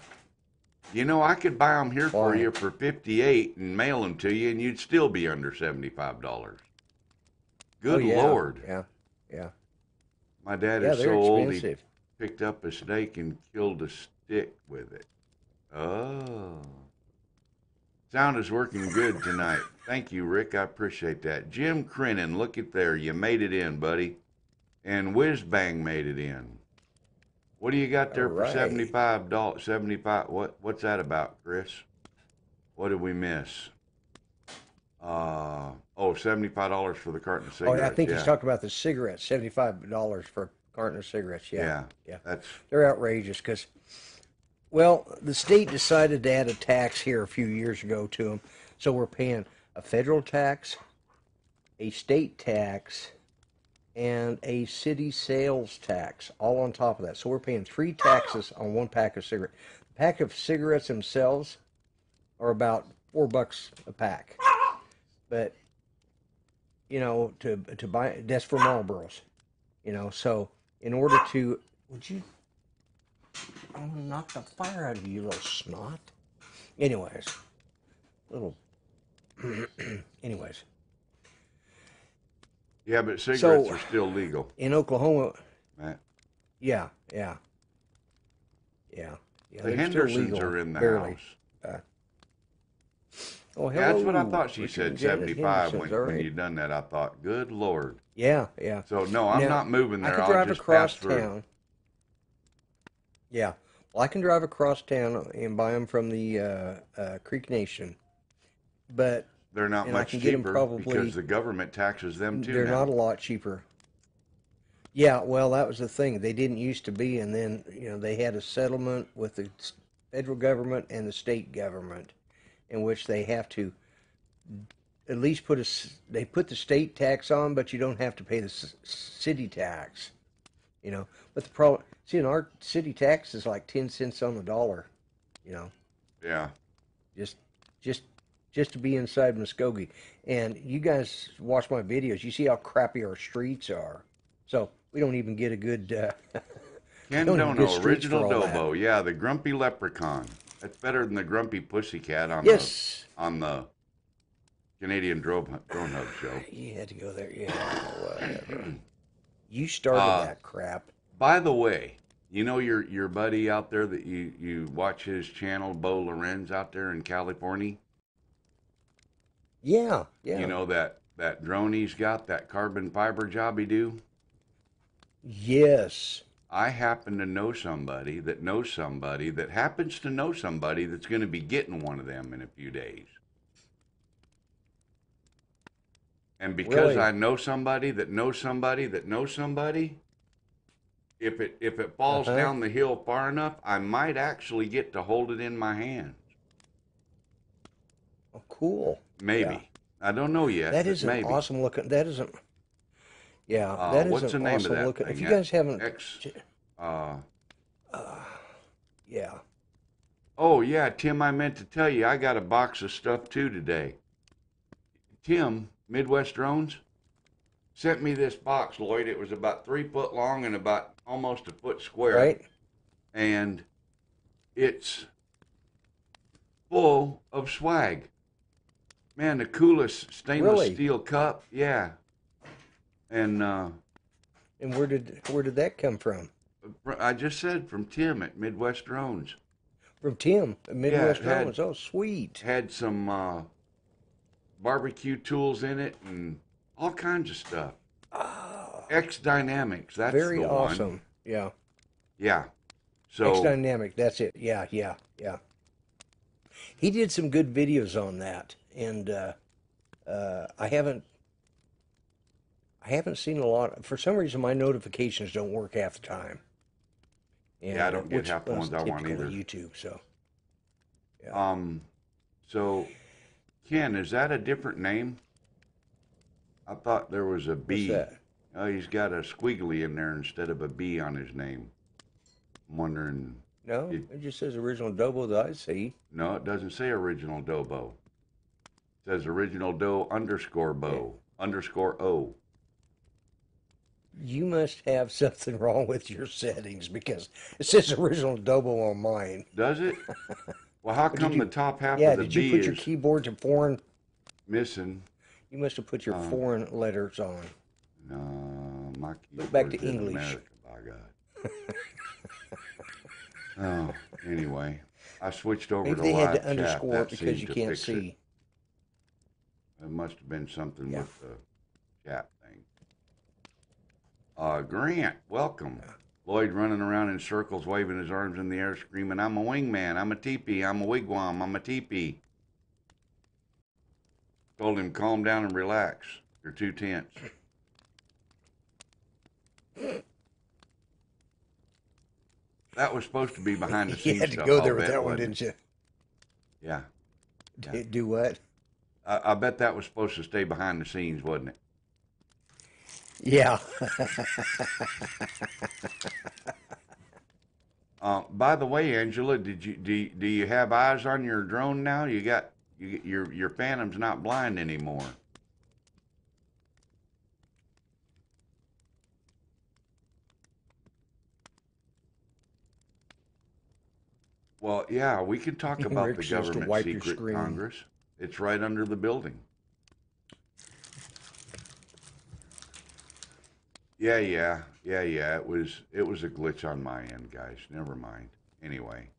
You know, I could buy them here for you for $58 and mail them to you, and you'd still be under $75. Good Lord. Yeah. My dad Yeah, is so they're old, he expensive. picked up a snake and killed stick with it. Oh. Sound is working good tonight. Thank you, Rick. I appreciate that. Jim Crennan, look at there. You made it in, buddy. And Whiz Bang made it in. What do you got there for $75? 75. What's that about, Chris? What did we miss? $75 for the carton of cigarettes. I think he's talking about the cigarettes. $75 for a carton of cigarettes. Yeah. That's They're outrageous because, well, the state decided to add a tax here a few years ago to them, so we're paying a federal tax, a state tax, and a city sales tax all on top of that. So we're paying 3 taxes on one pack of cigarettes. The pack of cigarettes themselves are about $4 a pack. But, you know, to buy, that's for Marlboros. You know, so in order to, would you, I'm going to knock the fire out of you, little snot. Anyways, anyways. Yeah, but cigarettes are still legal. In Oklahoma, Matt. Yeah. The they're Hendersons still legal, are in the barely. house. Oh, Yeah, that's what I hello. thought she We said, can get it, 75 Hendersons, when all right. you done that. I thought, good Lord. Yeah. So, no, I'm Now, not moving I there. can I'll drive just across pass through. town. Yeah. Well, I can drive across town and buy them from the Creek Nation, but They're not and I much can get 'em cheaper probably- because the government taxes them too they're now. not a lot cheaper. Yeah, well, that was the thing. They didn't used to be, and then, you know, they had a settlement with the federal government and the state government in which they have to at least they put the state tax on, but you don't have to pay the city tax, you know. But the problem, see, in our city tax is like 10 cents on the dollar, you know, Yeah. just to be inside Muskogee. And you guys watch my videos, you see how crappy our streets are. So we don't even get a good Ken don't even get Dono, streets original for all that. Dobo. Yeah, the grumpy leprechaun. That's better than the grumpy pussycat on Yes. the Canadian Drone Hub show. You had to go there. Yeah, whatever. You started that crap. By the way, you know your buddy out there that you watch his channel, Bo Lorenz out there in California? Yeah. You know that drone he's got, that carbon fiber job he do? Yes. I happen to know somebody that knows somebody that happens to know somebody that's going to be getting one of them in a few days. And because Really? I know somebody that knows somebody that knows somebody, if it falls down the hill far enough, I might actually get to hold it in my hands. Oh, cool. Maybe. Yeah. I don't know yet. That but is an maybe. awesome looking. That isn't. Yeah, that is what's the an name awesome of that looking. thing? If you guys haven't, yeah. Oh yeah, Tim, I meant to tell you, I got a box of stuff too today. Tim, Midwest Drones, sent me this box, Lloyd. It was about 3 foot long and about almost a foot square. Right. And it's full of swag. Man, the coolest stainless steel cup. Yeah. And where did that come from? I just said from Tim at Midwest Drones. From Tim at Midwest it had- Drones. Oh, sweet. Had some barbecue tools in it and all kinds of stuff. X Dynamics, that's Very the awesome. one. Yeah. Yeah. So X Dynamic. That's it. Yeah. He did some good videos on that, and I haven't seen a lot. For some reason, my notifications don't work half the time. And, Yeah, I don't get half the ones I want typical of either. YouTube, so. Yeah. So Ken, is that a different name? I thought there was a B. What's that? Oh, he's got a squiggly in there instead of a B on his name. I'm wondering. No, it just says original Dobo that I see. No, it doesn't say original Dobo. It says original Doe underscore Bo underscore O. You must have something wrong with your settings because it says original Dobo on mine. Does it? Well, how come the top half Yeah, of the did B you put your is keyboard to foreign? missing? You must have put your foreign letters on. No, my keyboard's Look back to in English. America, by God. Oh, anyway, I switched over Maybe to they had live to chat. underscore it That because seemed you to can't fix it. see. It must have been something Yeah. with the chat thing. Grant, welcome. Lloyd running around in circles, waving his arms in the air, screaming, "I'm a wingman, I'm a teepee, I'm a wigwam, I'm a teepee." Told him, calm down and relax. You're too tense. That was supposed to be behind the You scenes had to stuff, go I'll there with bet, that one, wasn't didn't it? you? Yeah. Yeah. Do what? I bet that was supposed to stay behind the scenes, wasn't it? Yeah. By the way, Angela, do you have eyes on your drone now? Your Phantom's not blind anymore. Well, yeah, we can talk about the Rick says to government wipe your secret, screen. Congress. It's right under the building. Yeah. It was a glitch on my end, guys. Never mind. Anyway,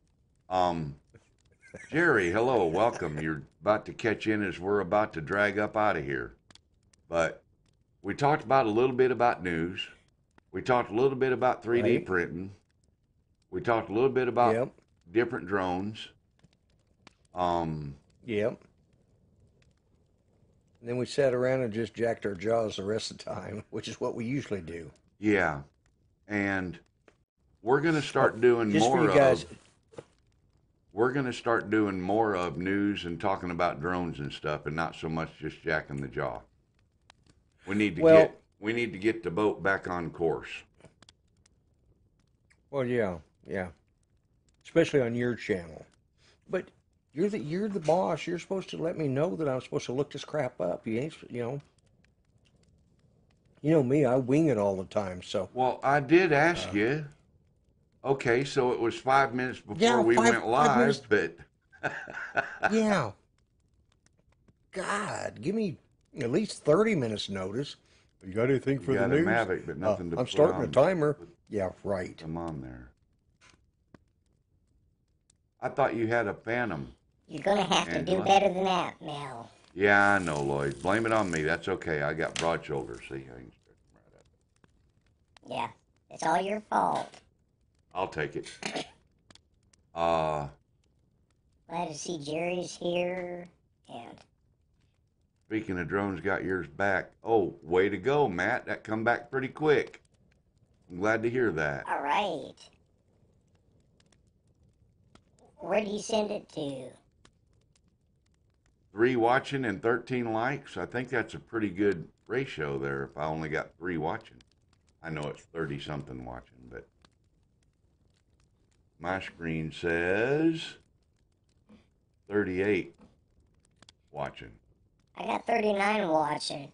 Jerry, hello, welcome. You're about to catch in as we're about to drag up out of here. But we talked about a little bit about news. We talked a little bit about 3D Right. printing. We talked a little bit about Yep. different drones. Yep. And then we sat around and just jacked our jaws the rest of the time, which is what we usually do. Yeah, and we're gonna start doing Just for more you guys. of. We're gonna start doing more of news and talking about drones and stuff, and not so much just jacking the jaw. We need to get the boat back on course. Well, yeah. Especially on your channel. But you're the boss. You're supposed to let me know that I'm supposed to look this crap up. You ain't, You know me, I wing it all the time, so. Well, I did ask you. Okay, so it was 5 minutes before Yeah, we went five minutes. live, but Yeah. God, give me at least 30 minutes notice. You got anything for you the got a news? Mavic, but nothing to I'm put starting a on. timer. Yeah, right. Come on there. I thought you had a Phantom. You're gonna have to do Angela? better than that, Mel. Yeah, I know, Lloyd. Blame it on me. That's okay. I got broad shoulders. See, I can stretch them right up. Yeah, it's all your fault. I'll take it. Glad to see Jerry's here. And Speaking of drones, got yours back. Oh, way to go, Matt. That come back pretty quick. I'm glad to hear that. all right. Where do you send it to? 3 watching and 13 likes. I think that's a pretty good ratio there if I only got 3 watching. I know it's 30 something watching, but my screen says 38 watching. I got 39 watching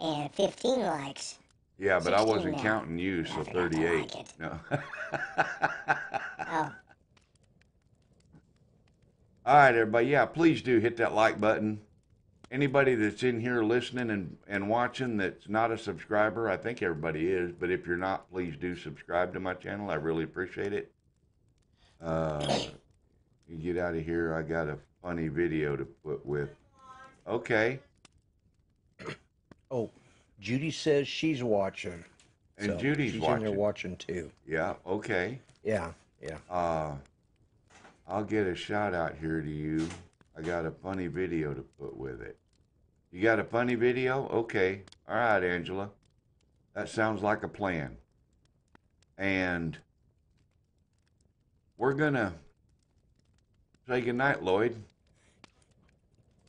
and 15 likes. Yeah, but I 16 wasn't now. counting you, I so forgot to 38. like it. No. Oh, All right, everybody. Yeah, please do hit that like button. Anybody that's in here listening and watching that's not a subscriber, I think everybody is, but if you're not, please do subscribe to my channel. I really appreciate it. You get out of here. I got a funny video to put with. Okay. Oh, Judy says she's watching. And So Judy's she's watching. in there watching too. Yeah, okay. Yeah. I'll get a shout out here to you. I got a funny video to put with it. You got a funny video? Okay. All right, Angela. That sounds like a plan. And we're going to say goodnight, Lloyd.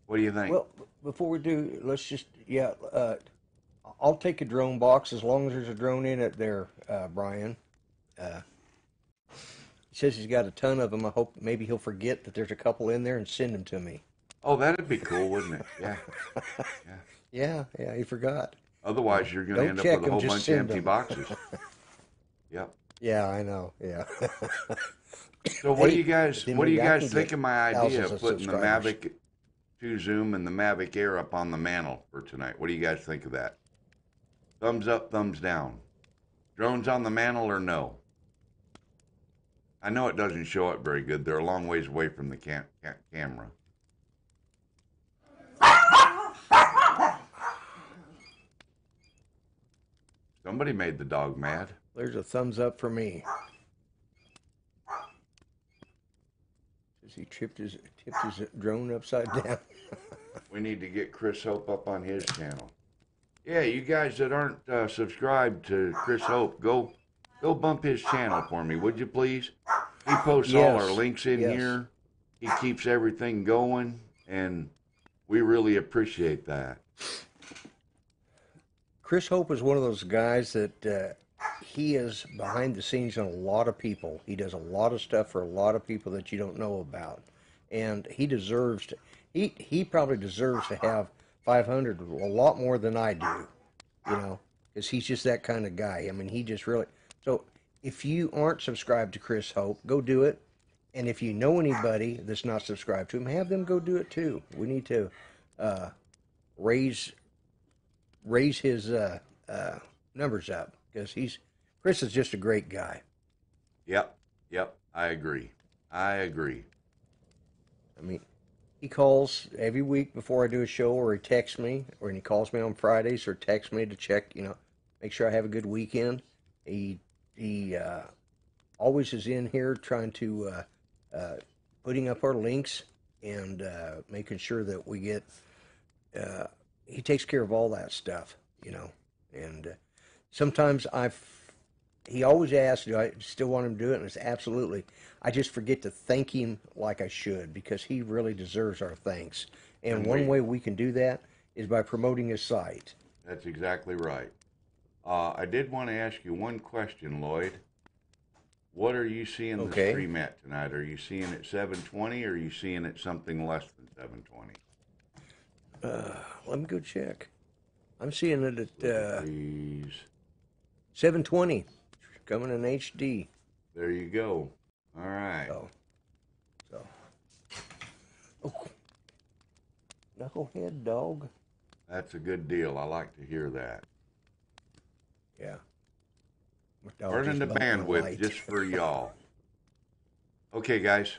What do you think? Well, before we do, let's just, I'll take a drone box as long as there's a drone in it there, Brian. He says he's got a ton of them. I hope maybe he'll forget that there's a couple in there and send them to me. Oh, that'd be cool, wouldn't it? Yeah. Yeah, he forgot. Otherwise, you're going to Don't end up check with a whole them, just bunch of send empty them. boxes. Yep. Yeah, I know. Yeah. So what do Hey, you guys then what do you maybe I guys can think get of my idea thousands of of putting the subscribers. Mavic 2 Zoom and the Mavic Air up on the mantle for tonight? What do you guys think of that? Thumbs up, thumbs down. Drones on the mantle or no? I know it doesn't show up very good. They're a long ways away from the camera. Somebody made the dog mad. There's a thumbs up for me. He tipped his drone upside down. We need to get Chris Hope up on his channel. Yeah, you guys that aren't subscribed to Chris Hope, go bump his channel for me, would you please? He posts all our links in here. He keeps everything going, and we really appreciate that. Chris Hope is one of those guys that he is behind the scenes on a lot of people. He does a lot of stuff for a lot of people that you don't know about, and he deserves to. He probably deserves to have 500, a lot more than I do, you know, because he's just that kind of guy. I mean, he just really. So if you aren't subscribed to Chris Hope, go do it. And if you know anybody that's not subscribed to him, have them go do it too. We need to raise his numbers up, because Chris is just a great guy. Yep, I agree. I mean, he calls every week before I do a show, or he texts me, or he calls me on Fridays, or texts me to check, make sure I have a good weekend. He always is in here trying to putting up our links and making sure that we get. He takes care of all that stuff, and sometimes he always asks, do I still want him to do it? And it's absolutely. I just forget to thank him like I should, because he really deserves our thanks. And one way we can do that is by promoting his site. That's exactly right. I did want to ask you one question, Lloyd. What are you seeing the stream at tonight? Are you seeing it 720, or are you seeing it something less than 720? Let me go check. I'm seeing it at 720, coming in HD. There you go. All right. Oh, knucklehead dog. That's a good deal. I like to hear that. Yeah. Burning the bandwidth just for y'all. Okay, guys.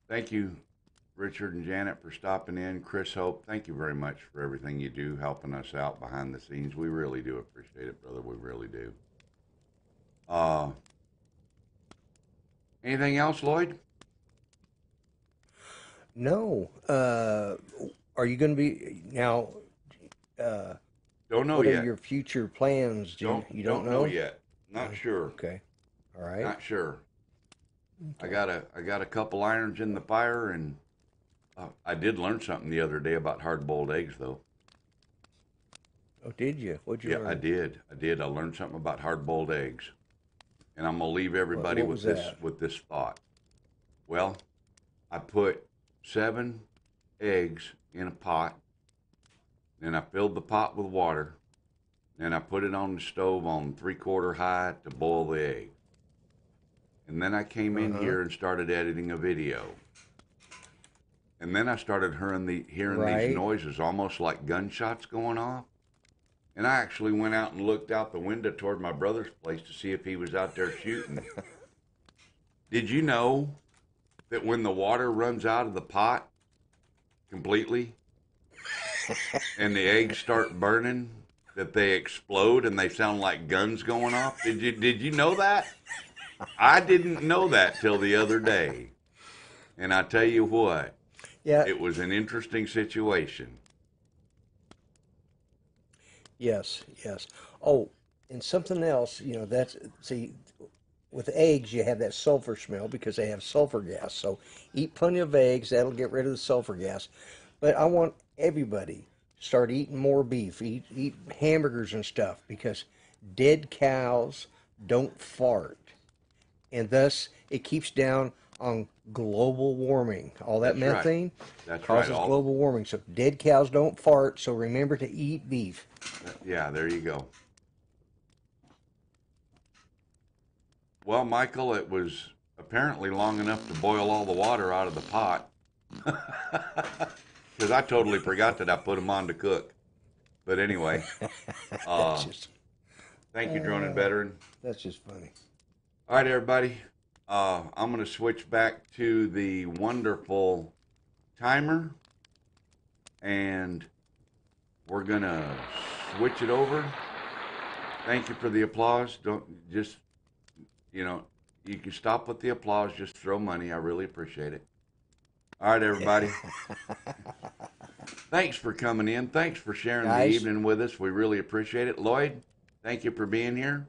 Thank you, Richard and Janet, for stopping in. Chris Hope, thank you very much for everything you do, helping us out behind the scenes. We really do appreciate it, brother. We really do. Anything else, Lloyd? No. Are you going to be now? Don't know what yet. What are your future plans? You don't know yet. Not sure. Okay. All right. Not sure. Okay. I got a couple irons in the fire, and I did learn something the other day about hard-boiled eggs, though. Oh, did you? What'd you learn? I did. I learned something about hard-boiled eggs, and I'm gonna leave everybody with this thought. Well, I put 7 eggs in a pot, then I filled the pot with water, then I put it on the stove on 3/4 high to boil the egg. And then I came in here and started editing a video. And then I started hearing these noises, almost like gunshots going off. And I actually went out and looked out the window toward my brother's place to see if he was out there shooting. Did you know that when the water runs out of the pot completely and the eggs start burning, that they explode and they sound like guns going off? Did you know that? I didn't know that till the other day. And I tell you what, it was an interesting situation. Yes. Oh, and something else, with eggs, you have that sulfur smell because they have sulfur gas. So eat plenty of eggs. That'll get rid of the sulfur gas. But I want everybody to start eating more beef, eat hamburgers and stuff, because dead cows don't fart. And thus, it keeps down on global warming. All that methane causes global warming. So dead cows don't fart, so remember to eat beef. Yeah, there you go. Well, Michael, it was apparently long enough to boil all the water out of the pot. Because I totally forgot that I put them on to cook. But anyway, thank you, Drone and Veteran. That's just funny. All right, everybody. I'm going to switch back to the wonderful timer, and we're going to switch it over. Thank you for the applause. Don't just, you know, you can stop with the applause. Just throw money. I really appreciate it. All right, everybody. Thanks for coming in. Thanks for sharing the Guys. evening with us. We really appreciate it. Lloyd, thank you for being here.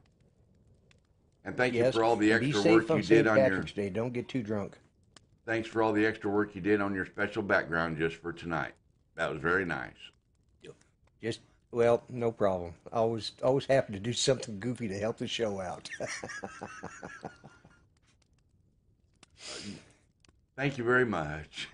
And thank you Yes, for all the and be extra safe work on you did St. on your Patrick's Day. Don't get too drunk. thanks for all the extra work you did on your special background just for tonight. That was very nice. Just well, no problem. Always happy to do something goofy to help the show out. Thank you very much.